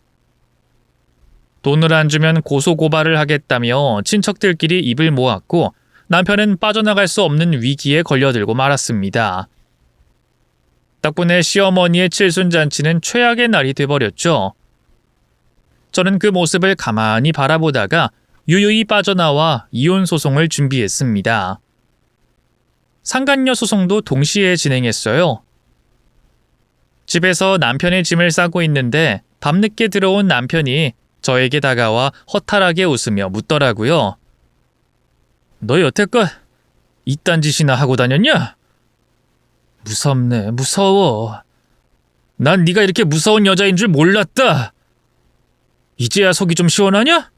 돈을 안 주면 고소고발을 하겠다며 친척들끼리 입을 모았고 남편은 빠져나갈 수 없는 위기에 걸려들고 말았습니다. 덕분에 시어머니의 칠순잔치는 최악의 날이 돼버렸죠. 저는 그 모습을 가만히 바라보다가 유유히 빠져나와 이혼 소송을 준비했습니다. 상간녀 소송도 동시에 진행했어요. 집에서 남편의 짐을 싸고 있는데 밤늦게 들어온 남편이 저에게 다가와 허탈하게 웃으며 묻더라고요. 너 여태껏 이딴 짓이나 하고 다녔냐? 무섭네, 무서워. 난 네가 이렇게 무서운 여자인 줄 몰랐다. 이제야 속이 좀 시원하냐?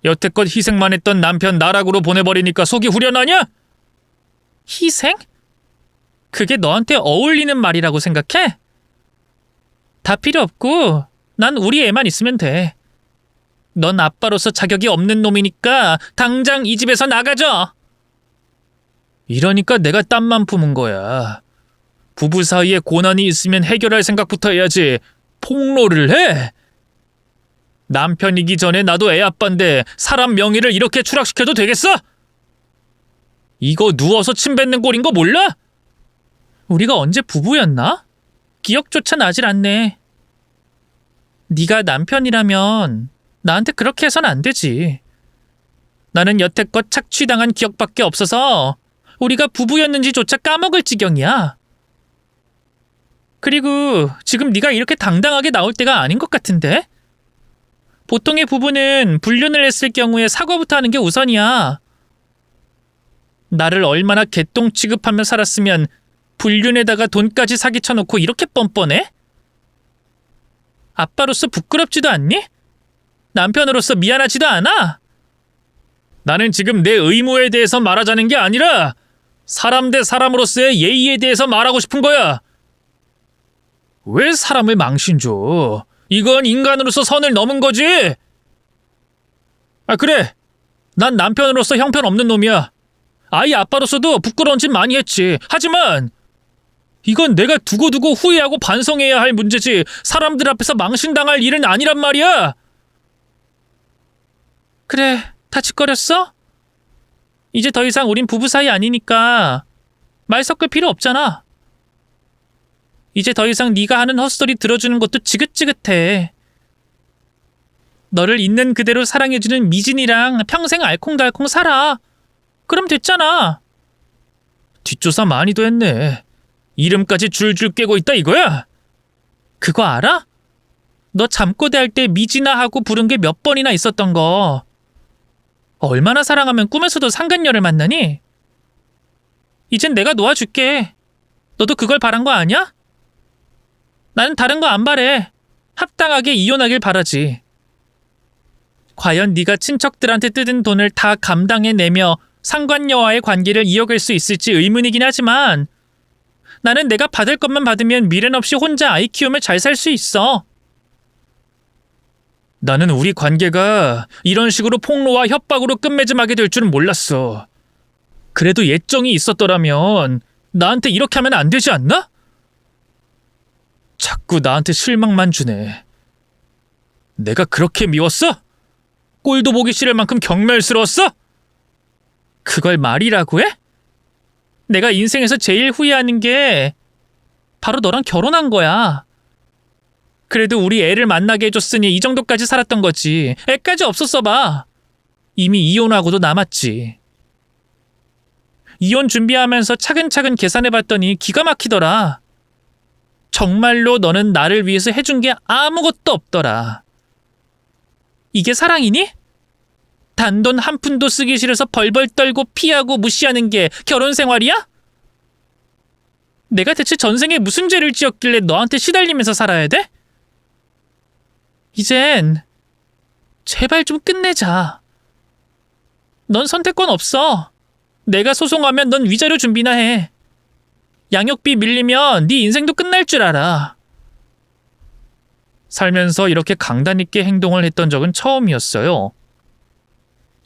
여태껏 희생만 했던 남편 나락으로 보내버리니까 속이 후련하냐? 희생? 그게 너한테 어울리는 말이라고 생각해? 다 필요 없고 난 우리 애만 있으면 돼. 넌 아빠로서 자격이 없는 놈이니까 당장 이 집에서 나가줘. 이러니까 내가 땀만 품은 거야. 부부 사이에 고난이 있으면 해결할 생각부터 해야지 폭로를 해? 남편이기 전에 나도 애 아빠인데 사람 명예를 이렇게 추락시켜도 되겠어? 이거 누워서 침 뱉는 꼴인 거 몰라? 우리가 언제 부부였나? 기억조차 나질 않네. 네가 남편이라면 나한테 그렇게 해선 안 되지. 나는 여태껏 착취당한 기억밖에 없어서 우리가 부부였는지조차 까먹을 지경이야. 그리고 지금 네가 이렇게 당당하게 나올 때가 아닌 것 같은데? 보통의 부부는 불륜을 했을 경우에 사과부터 하는 게 우선이야. 나를 얼마나 개똥 취급하며 살았으면 불륜에다가 돈까지 사기쳐놓고 이렇게 뻔뻔해? 아빠로서 부끄럽지도 않니? 남편으로서 미안하지도 않아? 나는 지금 내 의무에 대해서 말하자는 게 아니라 사람 대 사람으로서의 예의에 대해서 말하고 싶은 거야. 왜 사람을 망신줘? 이건 인간으로서 선을 넘은 거지. 그래. 난 남편으로서 형편없는 놈이야. 아이 아빠로서도 부끄러운 짓 많이 했지. 하지만 이건 내가 두고두고 후회하고 반성해야 할 문제지 사람들 앞에서 망신당할 일은 아니란 말이야. 그래, 다치거렸어? 이제 더 이상 우린 부부 사이 아니니까 말 섞을 필요 없잖아. 이제 더 이상 네가 하는 헛소리 들어주는 것도 지긋지긋해. 너를 있는 그대로 사랑해주는 미진이랑 평생 알콩달콩 살아. 그럼 됐잖아. 뒷조사 많이도 했네. 이름까지 줄줄 깨고 있다 이거야? 그거 알아? 너 잠꼬대 할 때 미진아 하고 부른 게 몇 번이나 있었던 거. 얼마나 사랑하면 꿈에서도 상간녀를 만나니? 이젠 내가 놓아줄게. 너도 그걸 바란 거 아니야? 나는 다른 거 안 바래. 합당하게 이혼하길 바라지. 과연 네가 친척들한테 뜯은 돈을 다 감당해내며 상관녀와의 관계를 이어갈 수 있을지 의문이긴 하지만 나는 내가 받을 것만 받으면 미련 없이 혼자 아이 키우며 잘 살 수 있어. 나는 우리 관계가 이런 식으로 폭로와 협박으로 끝맺음하게 될 줄은 몰랐어. 그래도 예정이 있었더라면 나한테 이렇게 하면 안 되지 않나? 자꾸 나한테 실망만 주네. 내가 그렇게 미웠어? 꼴도 보기 싫을 만큼 경멸스러웠어? 그걸 말이라고 해? 내가 인생에서 제일 후회하는 게 바로 너랑 결혼한 거야. 그래도 우리 애를 만나게 해줬으니 이 정도까지 살았던 거지. 애까지 없었어 봐. 이미 이혼하고도 남았지. 이혼 준비하면서 차근차근 계산해봤더니 기가 막히더라. 정말로 너는 나를 위해서 해준 게 아무것도 없더라. 이게 사랑이니? 단돈 한 푼도 쓰기 싫어서 벌벌 떨고 피하고 무시하는 게 결혼 생활이야? 내가 대체 전생에 무슨 죄를 지었길래 너한테 시달리면서 살아야 돼? 이젠 제발 좀 끝내자. 넌 선택권 없어. 내가 소송하면 넌 위자료 준비나 해. 양육비 밀리면 네 인생도 끝날 줄 알아. 살면서 이렇게 강단 있게 행동을 했던 적은 처음이었어요.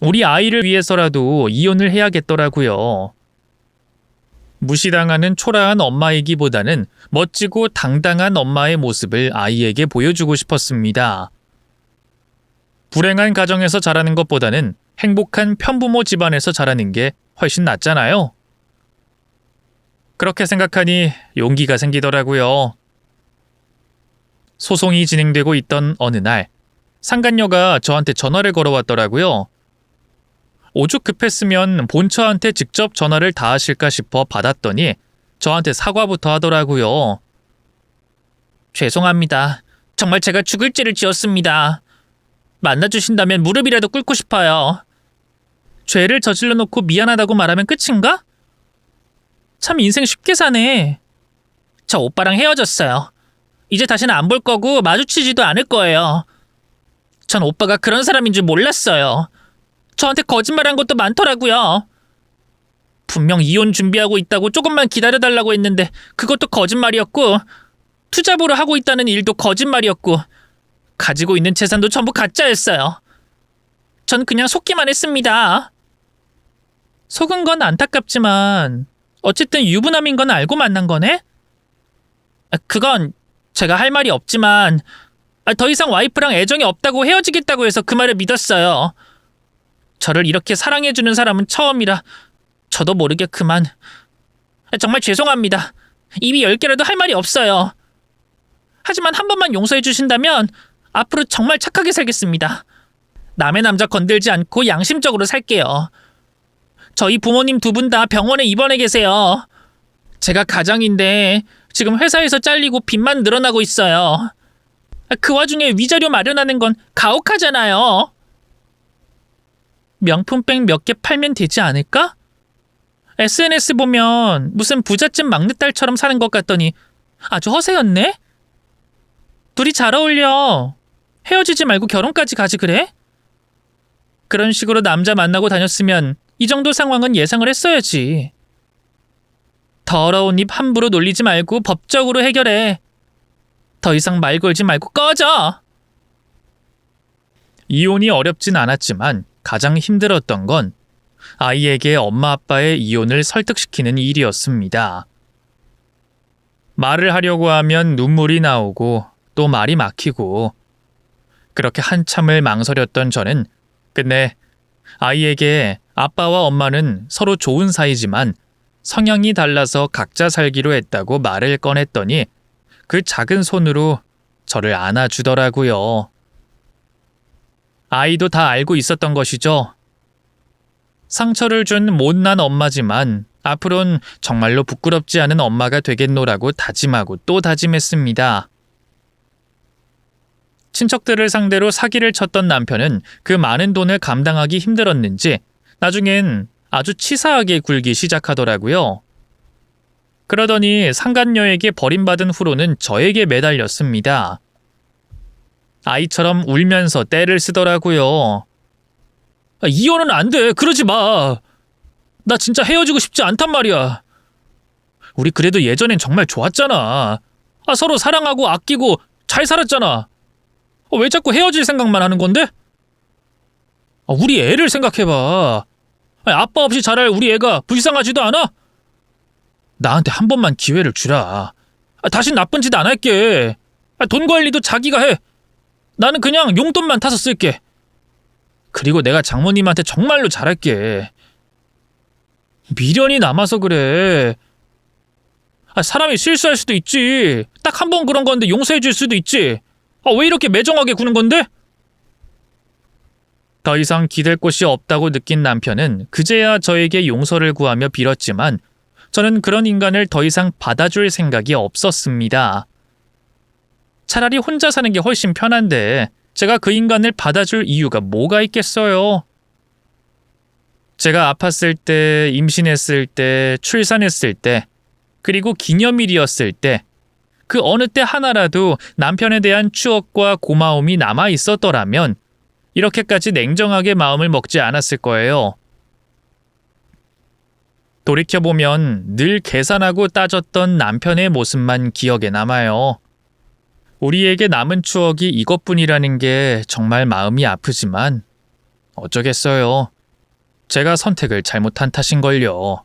우리 아이를 위해서라도 이혼을 해야겠더라고요. 무시당하는 초라한 엄마이기보다는 멋지고 당당한 엄마의 모습을 아이에게 보여주고 싶었습니다. 불행한 가정에서 자라는 것보다는 행복한 편부모 집안에서 자라는 게 훨씬 낫잖아요. 그렇게 생각하니 용기가 생기더라고요. 소송이 진행되고 있던 어느 날, 상간녀가 저한테 전화를 걸어왔더라고요. 오죽 급했으면 본처한테 직접 전화를 닿으실까 싶어 받았더니 저한테 사과부터 하더라고요. 죄송합니다. 정말 제가 죽을 죄를 지었습니다. 만나주신다면 무릎이라도 꿇고 싶어요. 죄를 저질러 놓고 미안하다고 말하면 끝인가? 참 인생 쉽게 사네. 저 오빠랑 헤어졌어요. 이제 다시는 안 볼 거고 마주치지도 않을 거예요. 전 오빠가 그런 사람인 줄 몰랐어요. 저한테 거짓말한 것도 많더라고요. 분명 이혼 준비하고 있다고 조금만 기다려달라고 했는데 그것도 거짓말이었고, 투잡으로 하고 있다는 일도 거짓말이었고, 가지고 있는 재산도 전부 가짜였어요. 전 그냥 속기만 했습니다. 속은 건 안타깝지만 어쨌든 유부남인 건 알고 만난 거네? 그건 제가 할 말이 없지만 더 이상 와이프랑 애정이 없다고 헤어지겠다고 해서 그 말을 믿었어요. 저를 이렇게 사랑해주는 사람은 처음이라 저도 모르게 그만. 정말 죄송합니다. 입이 10개라도 할 말이 없어요. 하지만 한 번만 용서해 주신다면 앞으로 정말 착하게 살겠습니다. 남의 남자 건들지 않고 양심적으로 살게요. 저희 부모님 두 분 다 병원에 입원해 계세요. 제가 가장인데 지금 회사에서 잘리고 빚만 늘어나고 있어요. 그 와중에 위자료 마련하는 건 가혹하잖아요. 명품백 몇 개 팔면 되지 않을까? SNS 보면 무슨 부잣집 막내딸처럼 사는 것 같더니 아주 허세였네? 둘이 잘 어울려. 헤어지지 말고 결혼까지 가지 그래? 그런 식으로 남자 만나고 다녔으면 이 정도 상황은 예상을 했어야지. 더러운 입 함부로 놀리지 말고 법적으로 해결해. 더 이상 말 걸지 말고 꺼져! 이혼이 어렵진 않았지만 가장 힘들었던 건 아이에게 엄마 아빠의 이혼을 설득시키는 일이었습니다. 말을 하려고 하면 눈물이 나오고 또 말이 막히고, 그렇게 한참을 망설였던 저는 끝내 아이에게 아빠와 엄마는 서로 좋은 사이지만 성향이 달라서 각자 살기로 했다고 말을 꺼냈더니 그 작은 손으로 저를 안아주더라고요. 아이도 다 알고 있었던 것이죠. 상처를 준 못난 엄마지만 앞으론 정말로 부끄럽지 않은 엄마가 되겠노라고 다짐하고 또 다짐했습니다. 친척들을 상대로 사기를 쳤던 남편은 그 많은 돈을 감당하기 힘들었는지 나중엔 아주 치사하게 굴기 시작하더라고요. 그러더니 상간녀에게 버림받은 후로는 저에게 매달렸습니다. 아이처럼 울면서 떼를 쓰더라고요. 이혼은 안 돼. 그러지 마. 나 진짜 헤어지고 싶지 않단 말이야. 우리 그래도 예전엔 정말 좋았잖아. 서로 사랑하고 아끼고 잘 살았잖아. 왜 자꾸 헤어질 생각만 하는 건데? 우리 애를 생각해봐. 아빠 없이 자랄 우리 애가 불쌍하지도 않아? 나한테 한 번만 기회를 주라. 다신 나쁜 짓 안 할게. 돈 관리도 자기가 해. 나는 그냥 용돈만 타서 쓸게. 그리고 내가 장모님한테 정말로 잘할게. 미련이 남아서 그래. 사람이 실수할 수도 있지. 딱 한 번 그런 건데 용서해 줄 수도 있지. 왜 이렇게 매정하게 구는 건데? 더 이상 기댈 곳이 없다고 느낀 남편은 그제야 저에게 용서를 구하며 빌었지만 저는 그런 인간을 더 이상 받아줄 생각이 없었습니다. 차라리 혼자 사는 게 훨씬 편한데 제가 그 인간을 받아줄 이유가 뭐가 있겠어요? 제가 아팠을 때, 임신했을 때, 출산했을 때, 그리고 기념일이었을 때, 그 어느 때 하나라도 남편에 대한 추억과 고마움이 남아 있었더라면 이렇게까지 냉정하게 마음을 먹지 않았을 거예요. 돌이켜보면 늘 계산하고 따졌던 남편의 모습만 기억에 남아요. 우리에게 남은 추억이 이것뿐이라는 게 정말 마음이 아프지만 어쩌겠어요. 제가 선택을 잘못한 탓인걸요.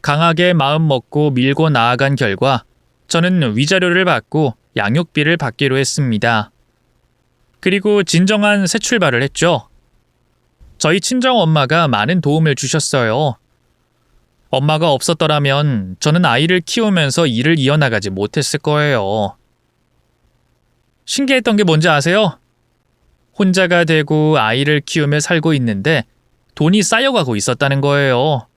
강하게 마음 먹고 밀고 나아간 결과 저는 위자료를 받고 양육비를 받기로 했습니다. 그리고 진정한 새 출발을 했죠. 저희 친정엄마가 많은 도움을 주셨어요. 엄마가 없었더라면 저는 아이를 키우면서 일을 이어나가지 못했을 거예요. 신기했던 게 뭔지 아세요? 혼자가 되고 아이를 키우며 살고 있는데 돈이 쌓여가고 있었다는 거예요.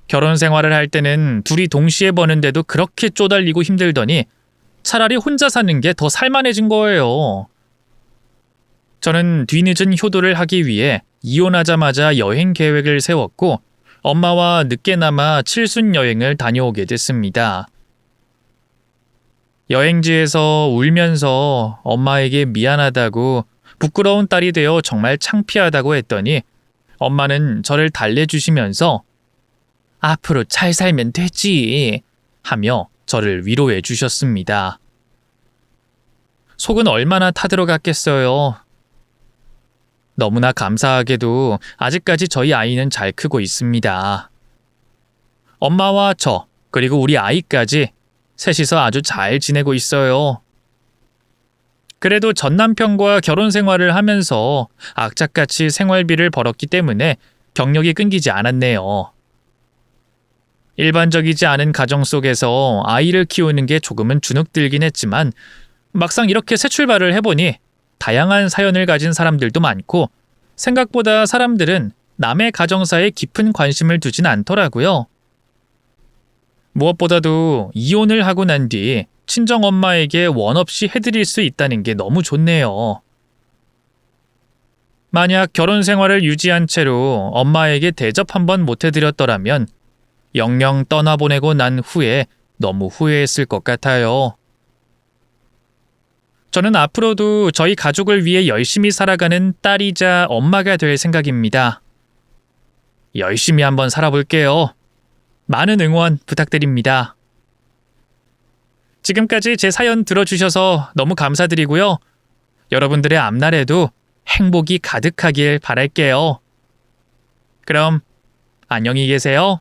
결혼 생활을 할 때는 둘이 동시에 버는데도 그렇게 쪼달리고 힘들더니 차라리 혼자 사는 게 더 살만해진 거예요. 저는 뒤늦은 효도를 하기 위해 이혼하자마자 여행 계획을 세웠고 엄마와 늦게나마 칠순 여행을 다녀오게 됐습니다. 여행지에서 울면서 엄마에게 미안하다고 부끄러운 딸이 되어 정말 창피하다고 했더니 엄마는 저를 달래주시면서 앞으로 잘 살면 되지 하며 저를 위로해 주셨습니다. 속은 얼마나 타들어갔겠어요. 너무나 감사하게도 아직까지 저희 아이는 잘 크고 있습니다. 엄마와 저, 그리고 우리 아이까지 셋이서 아주 잘 지내고 있어요. 그래도 전 남편과 결혼 생활을 하면서 악착같이 생활비를 벌었기 때문에 경력이 끊기지 않았네요. 일반적이지 않은 가정 속에서 아이를 키우는 게 조금은 주눅들긴 했지만 막상 이렇게 새 출발을 해보니 다양한 사연을 가진 사람들도 많고 생각보다 사람들은 남의 가정사에 깊은 관심을 두진 않더라고요. 무엇보다도 이혼을 하고 난 뒤 친정엄마에게 원 없이 해드릴 수 있다는 게 너무 좋네요. 만약 결혼 생활을 유지한 채로 엄마에게 대접 한번 못 해드렸더라면 영영 떠나보내고 난 후에 너무 후회했을 것 같아요. 저는 앞으로도 저희 가족을 위해 열심히 살아가는 딸이자 엄마가 될 생각입니다. 열심히 한번 살아볼게요. 많은 응원 부탁드립니다. 지금까지 제 사연 들어주셔서 너무 감사드리고요. 여러분들의 앞날에도 행복이 가득하길 바랄게요. 그럼 안녕히 계세요.